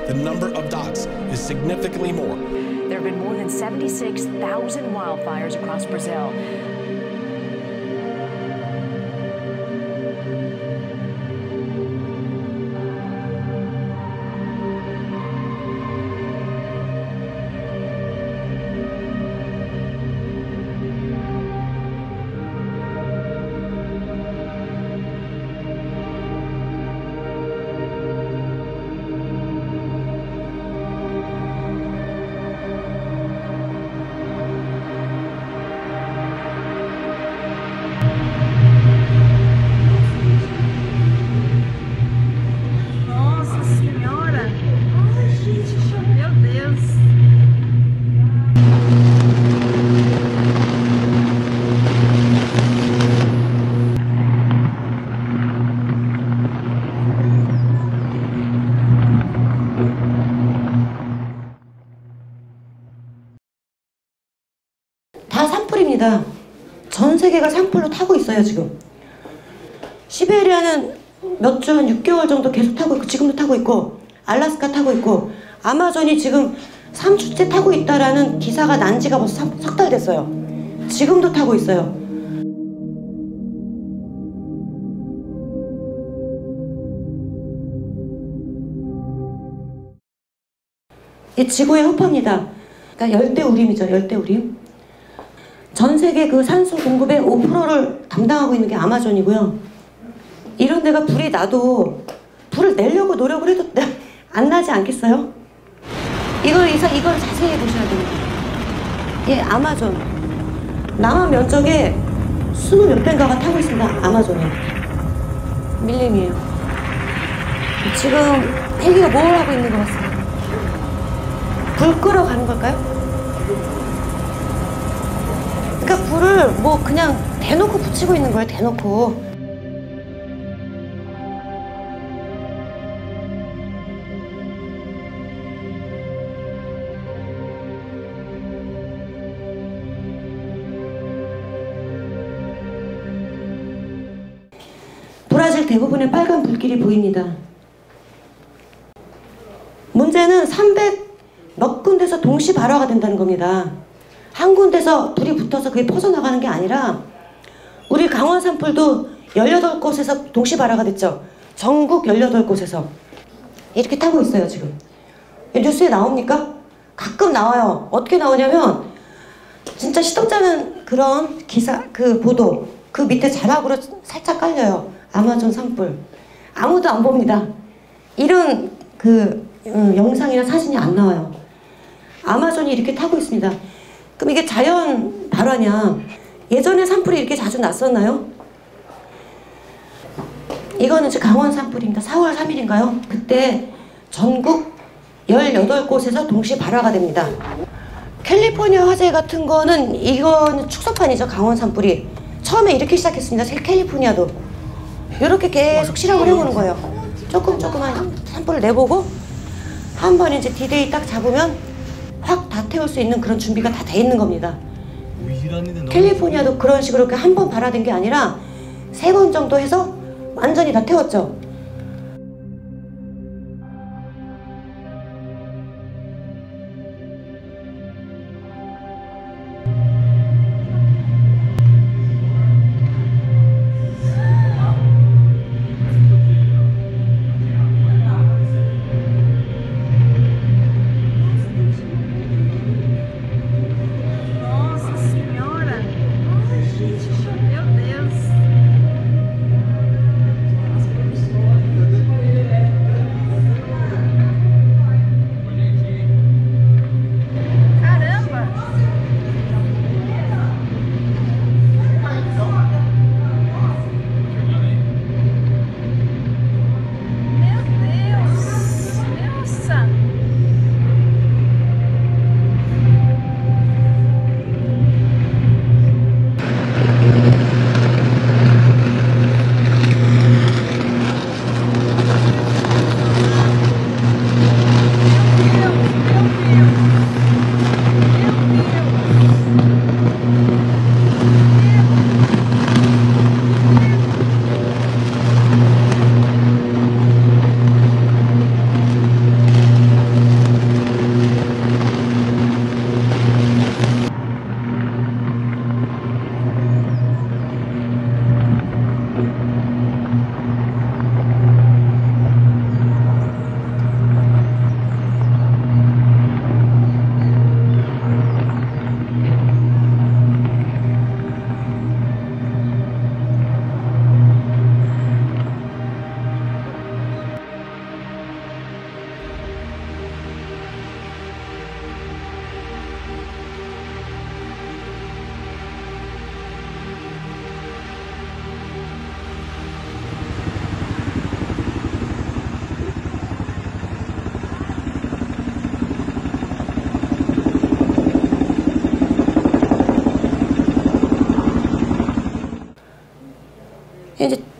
the number of dots is significantly more. There have been more than 76,000 wildfires across Brazil. 다 산불입니다. 전 세계가 산불로 타고 있어요, 지금. 시베리아는 몇 주, 한 6개월 정도 계속 타고 있고, 지금도 타고 있고, 알래스카 타고 있고, 아마존이 지금 3주째 타고 있다라는 기사가 난 지가 벌써 석 달 됐어요. 지금도 타고 있어요. 이 지구의 허파입니다. 그러니까 열대우림이죠, 열대우림. 전 세계 그 산소 공급의 5%를 담당하고 있는 게 아마존이고요. 이런 데가 불이 나도 불을 내려고 노력을 해도 안 나지 않겠어요? 이걸 자세히 보셔야 됩니다. 예, 아마존. 남한 면적의 20몇 배인가가 타고 있습니다. 아마존에. 밀림이에요. 지금 헬기가 뭘 하고 있는 것 같습니다. 불 끌어가는 걸까요? 그러니까 불을 뭐 그냥 대놓고 붙이고 있는 거예요, 대놓고. 브라질 대부분의 빨간 불길이 보입니다. 문제는 300 몇 군데서 동시 발화가 된다는 겁니다. 한 군데서 불이 붙어서 그게 퍼져나가는 게 아니라 우리 강원 산불도 18곳에서 동시 발화가 됐죠. 전국 18곳에서 이렇게 타고 있어요, 지금. 뉴스에 나옵니까? 가끔 나와요. 어떻게 나오냐면 진짜 시덥잖은 그런 기사, 그 보도 그 밑에 자막으로 살짝 깔려요. 아마존 산불. 아무도 안 봅니다. 이런 영상이나 사진이 안 나와요. 아마존이 이렇게 타고 있습니다. 그럼 이게 자연 발화냐? 예전에 산불이 이렇게 자주 났었나요? 이거는 지금 강원 산불입니다. 4월 3일인가요? 그때 전국 18곳에서 동시 발화가 됩니다. 캘리포니아 화재 같은 거는 이거는 축소판이죠. 강원 산불이. 처음에 이렇게 시작했습니다. 캘리포니아도. 이렇게 계속 실험을 해보는 거예요. 조금만 산불을 내보고 한 번 이제 디데이 딱 잡으면 확 다 태울 수 있는 그런 준비가 다 돼 있는 겁니다. 캘리포니아도 그런 식으로 한 번 발화된 게 아니라 3번 정도 해서 완전히 다 태웠죠.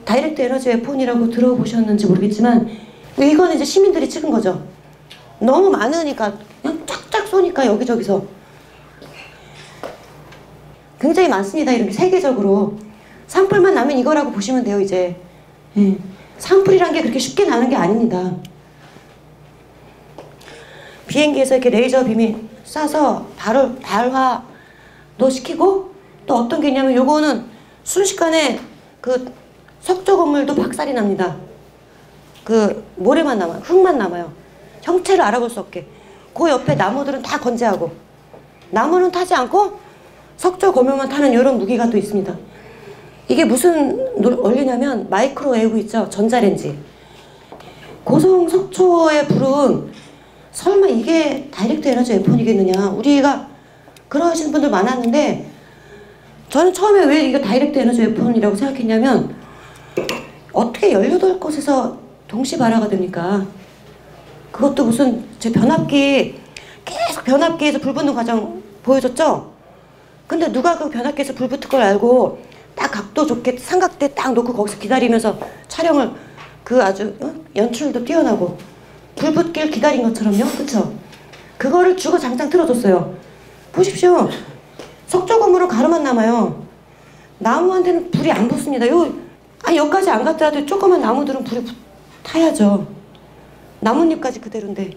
다이렉트 에너지 웨폰이라고 들어보셨는지 모르겠지만 이거는 이제 시민들이 찍은 거죠. 너무 많으니까 그냥 쫙쫙 쏘니까 여기저기서 굉장히 많습니다. 이렇게 세계적으로 산불만 나면 이거라고 보시면 돼요. 이제 산불이란 게 그렇게 쉽게 나는 게 아닙니다. 비행기에서 이렇게 레이저 빔이 쏴서 바로 발화도 시키고, 또 어떤 게 있냐면 요거는 순식간에 그 석조 건물도 박살이 납니다. 그 모래만 남아요. 흙만 남아요. 형체를 알아볼 수 없게. 그 옆에 나무들은 다 건재하고, 나무는 타지 않고 석조 건물만 타는 이런 무기가 또 있습니다. 이게 무슨 원리냐면 마이크로웨이브 있죠? 전자레인지. 고성 석초의 불은 설마 이게 다이렉트 에너지 웨폰이겠느냐, 우리가 그러시는 분들 많았는데, 저는 처음에 왜 이게 다이렉트 에너지 웨폰이라고 생각했냐면, 어떻게 18곳에서 동시 발화가 됩니까? 그것도 무슨 제 변압기, 계속 변압기에서 불 붙는 과정 보여줬죠? 근데 누가 그 변압기에서 불 붙을 걸 알고 딱 각도 좋게 삼각대 딱 놓고 거기서 기다리면서 촬영을, 그 아주 연출도 뛰어나고 불 붙길 기다린 것처럼요, 그쵸? 그거를 주구장창 틀어줬어요. 보십시오. 석조 건물은 가루만 남아요. 나무한테는 불이 안 붙습니다. 여기까지 안 갔더라도 조그만 나무들은 불이 타야죠. 나뭇잎까지 그대로인데,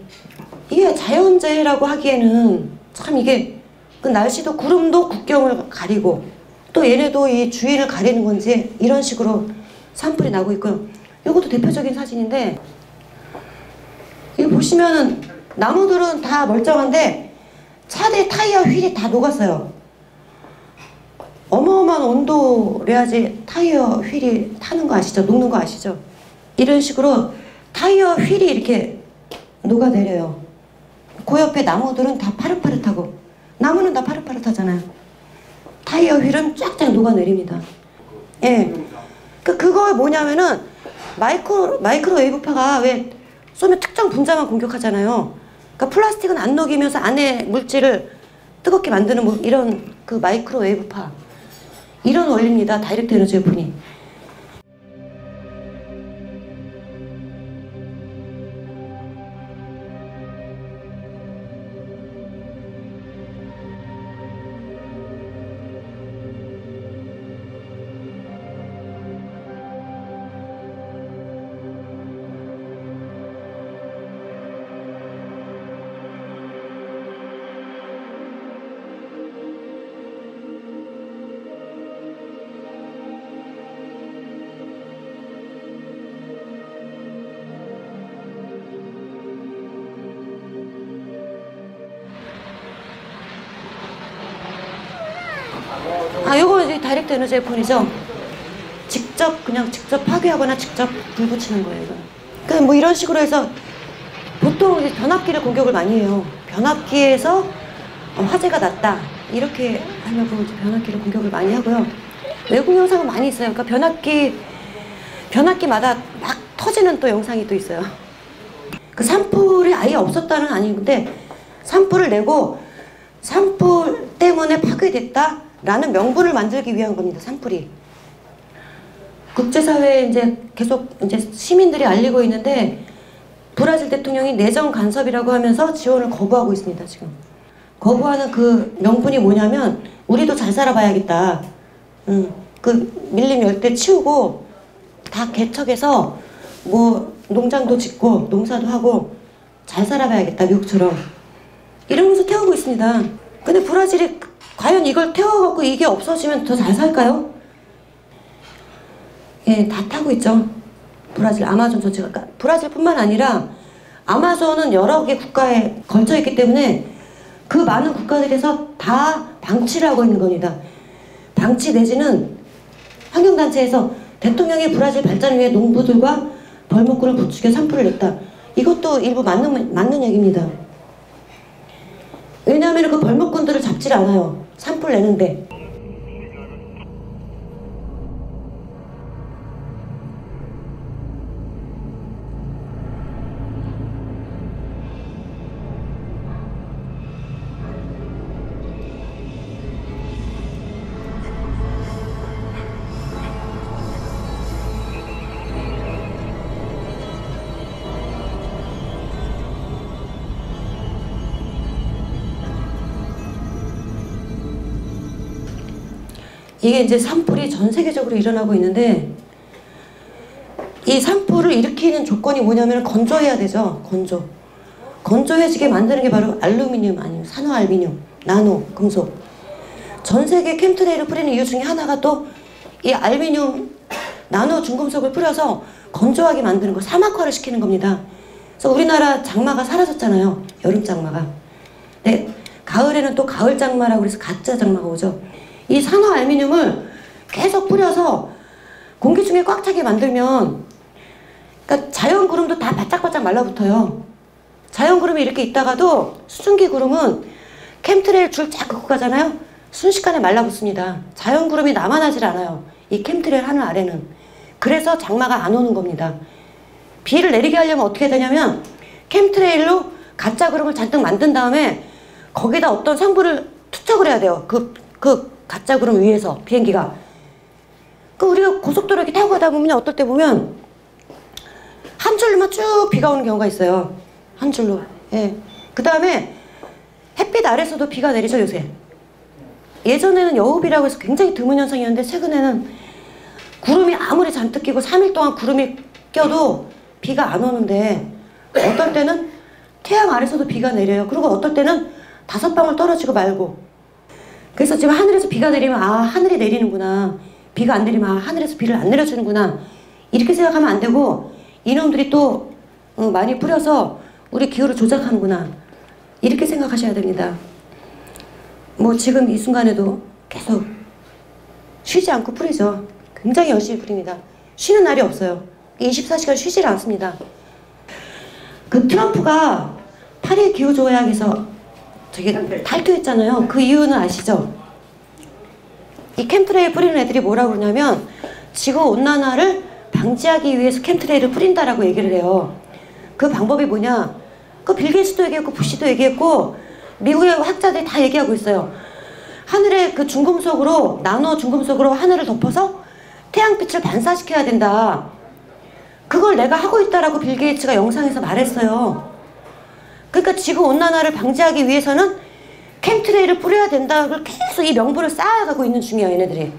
이게 자연재해라고 하기에는 참 이게 그 날씨도 구름도 국경을 가리고, 또 얘네도 이 주위를 가리는 건지 이런 식으로 산불이 나고 있고요. 이것도 대표적인 사진인데, 이거 보시면은 나무들은 다 멀쩡한데 차대 타이어 휠이 다 녹았어요. 어마어마한 온도래야지 타이어 휠이 타는 거 아시죠? 녹는 거 아시죠? 이런 식으로 타이어 휠이 이렇게 녹아내려요. 그 옆에 나무들은 다 파릇파릇하고, 나무는 다 파릇파릇하잖아요. 타이어 휠은 쫙쫙 녹아내립니다. 예. 그거 뭐냐면은 마이크로웨이브파가 왜 쏘면 특정 분자만 공격하잖아요. 그러니까 플라스틱은 안 녹이면서 안에 물질을 뜨겁게 만드는 뭐 이런 그 마이크로웨이브파, 이런 원리입니다. 다이렉트 에너지 웨폰이. 요거 이제 다이렉트 에너지 웨폰이죠. 직접 파괴하거나 직접 불 붙이는 거예요, 이거. 그러니까 뭐 이런 식으로 해서 보통 이제 변압기를 공격을 많이 해요. 변압기에서 화재가 났다, 이렇게 하려고 이제 변압기를 공격을 많이 하고요. 외국 영상은 많이 있어요. 그러니까 변압기마다 막 터지는 또 영상이 또 있어요. 그 산불이 아예 없었다는 아닌데, 산불을 내고 산불 때문에 파괴됐다 라는 명분을 만들기 위한 겁니다. 산불이. 국제사회에 이제 계속 이제 시민들이 알리고 있는데, 브라질 대통령이 내정 간섭이라고 하면서 지원을 거부하고 있습니다. 지금 거부하는 그 명분이 뭐냐면, 우리도 잘 살아봐야겠다. 그 밀림 열대 치우고 다 개척해서 뭐 농장도 짓고 농사도 하고 잘 살아봐야겠다, 미국처럼, 이러면서 태우고 있습니다. 근데 브라질이 과연 이걸 태워갖고 이게 없어지면 더 잘 살까요? 예, 다 타고 있죠. 브라질 아마존 전체가. 그러니까 브라질뿐만 아니라 아마존은 여러 개 국가에 걸쳐 있기 때문에 그 많은 국가들에서 다 방치를 하고 있는 겁니다. 방치 내지는 환경단체에서 대통령이 브라질 발전을 위해 농부들과 벌목꾼을 부추겨 산불을 냈다, 이것도 일부 맞는 얘기입니다. 왜냐하면 그 벌목꾼들을 잡질 않아요, 산불 내는데. 이게 이제 산불이 전 세계적으로 일어나고 있는데 이 산불을 일으키는 조건이 뭐냐면 건조해야 되죠. 건조해지게 만드는 게 바로 알루미늄 아니면 산화알루미늄, 나노, 금속. 전 세계 캠트레일을 뿌리는 이유 중에 하나가 또 이 알루미늄, 나노 중금속을 뿌려서 건조하게 만드는 거, 사막화를 시키는 겁니다. 그래서 우리나라 장마가 사라졌잖아요. 여름 장마가. 네, 가을에는 또 가을 장마라고 그래서 가짜 장마가 오죠. 이 산화알루미늄을 계속 뿌려서 공기 중에 꽉 차게 만들면, 그러니까 자연 구름도 다 바짝바짝 말라붙어요. 자연 구름이 이렇게 있다가도 수증기 구름은 캠트레일 줄 쫙 긋고 가잖아요. 순식간에 말라붙습니다. 자연 구름이 남아나질 않아요. 이 캠트레일 하늘 아래는. 그래서 장마가 안 오는 겁니다. 비를 내리게 하려면 어떻게 되냐면 캠트레일로 가짜 구름을 잔뜩 만든 다음에 거기다 어떤 성분을 투척을 해야 돼요. 그 가짜 구름 위에서 비행기가. 우리가 고속도로 이렇게 타고 가다 보면 어떨 때 보면 한 줄로만 쭉 비가 오는 경우가 있어요. 한 줄로. 예. 그 다음에 햇빛 아래서도 비가 내리죠, 요새. 예전에는 여우비라고 해서 굉장히 드문 현상이었는데 최근에는 구름이 아무리 잔뜩 끼고 3일 동안 구름이 껴도 비가 안 오는데 어떨 때는 태양 아래서도 비가 내려요. 그리고 어떨 때는 5방울 떨어지고 말고. 그래서 지금 하늘에서 비가 내리면 아, 하늘이 내리는구나. 비가 안 내리면 아, 하늘에서 비를 안 내려주는구나. 이렇게 생각하면 안 되고 이놈들이 또 많이 뿌려서 우리 기후를 조작하는구나. 이렇게 생각하셔야 됩니다. 뭐 지금 이 순간에도 계속 쉬지 않고 뿌리죠. 굉장히 열심히 뿌립니다. 쉬는 날이 없어요. 24시간 쉬지를 않습니다. 그 트럼프가 파리 기후조약에서 저기 탈퇴했잖아요. 그 이유는 아시죠? 이 캠트레일 뿌리는 애들이 뭐라고 그러냐면 지구온난화를 방지하기 위해서 캠트레일을 뿌린다라고 얘기를 해요. 그 방법이 뭐냐? 그 빌 게이츠도 얘기했고 부시도 얘기했고 미국의 학자들이 다 얘기하고 있어요. 하늘에 그 중금속으로, 나노 중금속으로 하늘을 덮어서 태양빛을 반사시켜야 된다. 그걸 내가 하고 있다라고 빌 게이츠가 영상에서 말했어요. 그러니까 지구온난화를 방지하기 위해서는 캠트레일을 뿌려야 된다고 계속 이 명분을 쌓아가고 있는 중이에요, 얘네들이.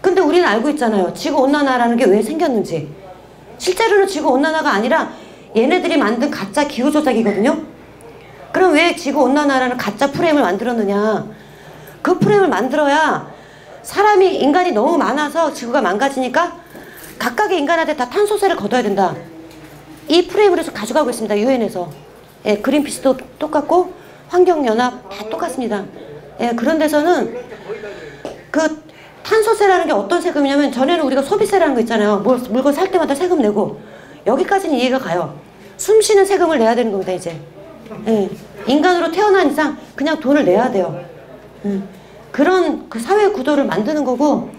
근데 우리는 알고 있잖아요. 지구온난화라는 게 왜 생겼는지. 실제로는 지구온난화가 아니라 얘네들이 만든 가짜 기후조작이거든요. 그럼 왜 지구온난화라는 가짜 프레임을 만들었느냐. 그 프레임을 만들어야 인간이 너무 많아서 지구가 망가지니까 각각의 인간한테 다 탄소세를 걷어야 된다. 이 프레임을 해서 가져가고 있습니다. 유엔에서. 예, 그린피스도 똑같고 환경연합 다 똑같습니다. 예, 그런 데서는 그 탄소세라는 게 어떤 세금이냐면 전에는 우리가 소비세라는 거 있잖아요. 물건 살 때마다 세금 내고 여기까지는 이해가 가요. 숨 쉬는 세금을 내야 되는 겁니다, 이제. 예, 인간으로 태어난 이상 그냥 돈을 내야 돼요. 그런 그 사회 구도를 만드는 거고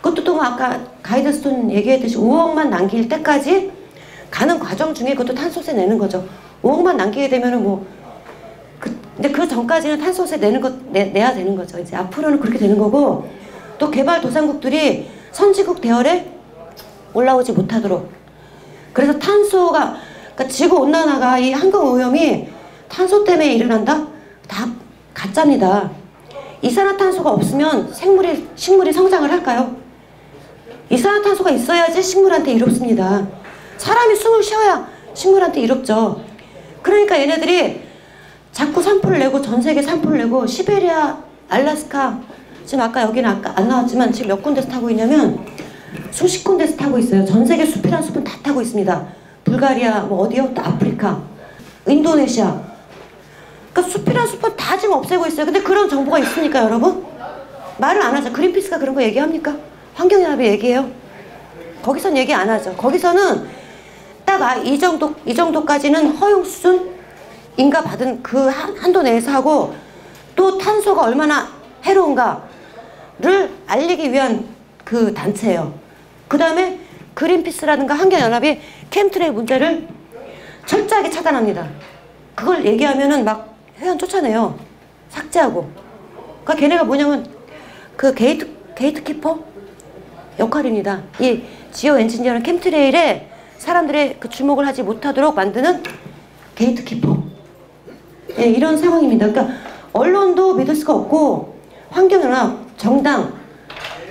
그것도 또 뭐 아까 가이드스톤 얘기했듯이 5억만 남길 때까지 가는 과정 중에 그것도 탄소세 내는 거죠. 5억만 남기게 되면은 뭐 근데 그 전까지는 탄소세 내는 거 내야 되는 거죠. 이제 앞으로는 그렇게 되는 거고 또 개발도상국들이 선진국 대열에 올라오지 못하도록. 그래서 탄소가 그러니까 지구온난화가 이 환경오염이 탄소 때문에 일어난다? 다 가짜입니다. 이산화탄소가 없으면 식물이 성장을 할까요? 이산화탄소가 있어야지 식물한테 이롭습니다. 사람이 숨을 쉬어야 식물한테 이롭죠. 그러니까 얘네들이 자꾸 산불을 내고 전 세계 산불을 내고 시베리아, 알래스카 지금 아까 여기는 아까 안 나왔지만 지금 몇 군데서 타고 있냐면 수십 군데서 타고 있어요. 전 세계 숲이란 숲은 다 타고 있습니다. 불가리아 뭐 어디요? 또 아프리카, 인도네시아. 그러니까 숲이란 숲은 다 지금 없애고 있어요. 근데 그런 정보가 있으니까 여러분 말을 안 하죠. 그린피스가 그런 거 얘기합니까? 환경연합이 얘기해요. 거기선 얘기 안 하죠. 거기서는 딱 이 정도까지는 허용 수준인가 받은 그 한도 내에서 하고 또 탄소가 얼마나 해로운가를 알리기 위한 그 단체예요. 그 다음에 그린피스라든가 환경연합이 캠트레일 문제를 철저하게 차단합니다. 그걸 얘기하면은 막 회원 쫓아내요. 삭제하고. 그러니까 걔네가 뭐냐면 그 게이트키퍼 역할입니다. 이 지오 엔지니어는 캠트레일에 사람들의 그 주목을 하지 못하도록 만드는 게이트키퍼. 예, 이런 상황입니다. 그러니까 언론도 믿을 수가 없고 환경연합, 정당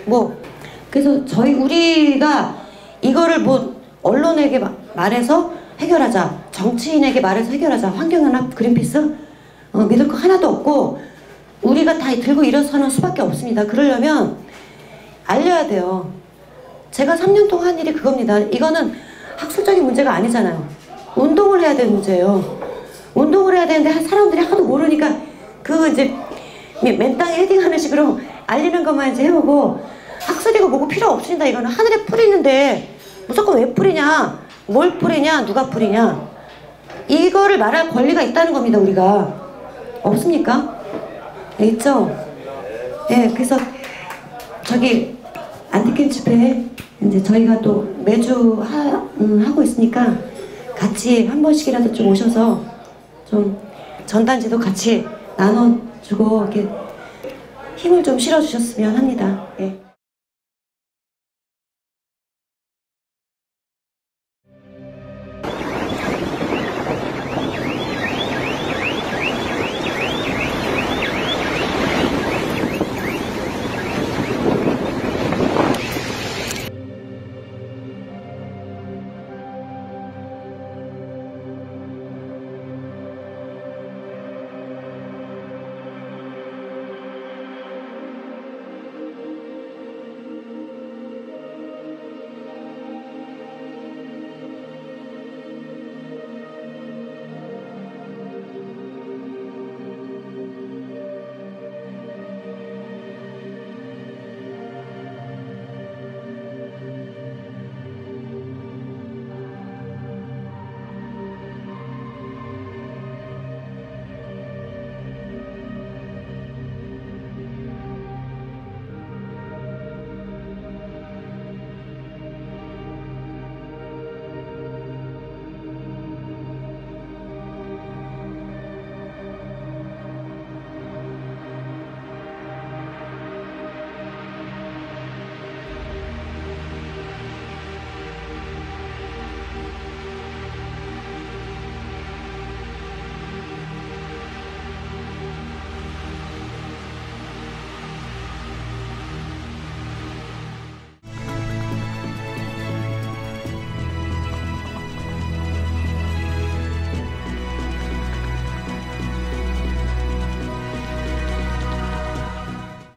뭐 그래서 우리가 이거를 뭐 언론에게 말해서 해결하자, 정치인에게 말해서 해결하자, 환경연합, 그린피스 믿을 거 하나도 없고 우리가 다 들고 일어서는 수밖에 없습니다. 그러려면 알려야 돼요. 제가 3년 동안 한 일이 그겁니다. 이거는 학술적인 문제가 아니잖아요. 운동을 해야 되는 문제예요. 운동을 해야 되는데 사람들이 하도 모르니까 그 이제 맨땅에 헤딩하는 식으로 알리는 것만 이제 해보고 학술이고 뭐고 필요 없습니다. 이거는 하늘에 뿌리는데 무조건 왜 뿌리냐, 뭘 뿌리냐, 누가 뿌리냐, 이거를 말할 권리가 있다는 겁니다. 우리가 없습니까? 네, 있죠? 네, 그래서 저기 안티캠 집회 이제 저희가 또 매주 하고 있으니까 같이 한 번씩이라도 좀 오셔서 좀 전단지도 같이 나눠주고 이렇게 힘을 좀 실어주셨으면 합니다. 예.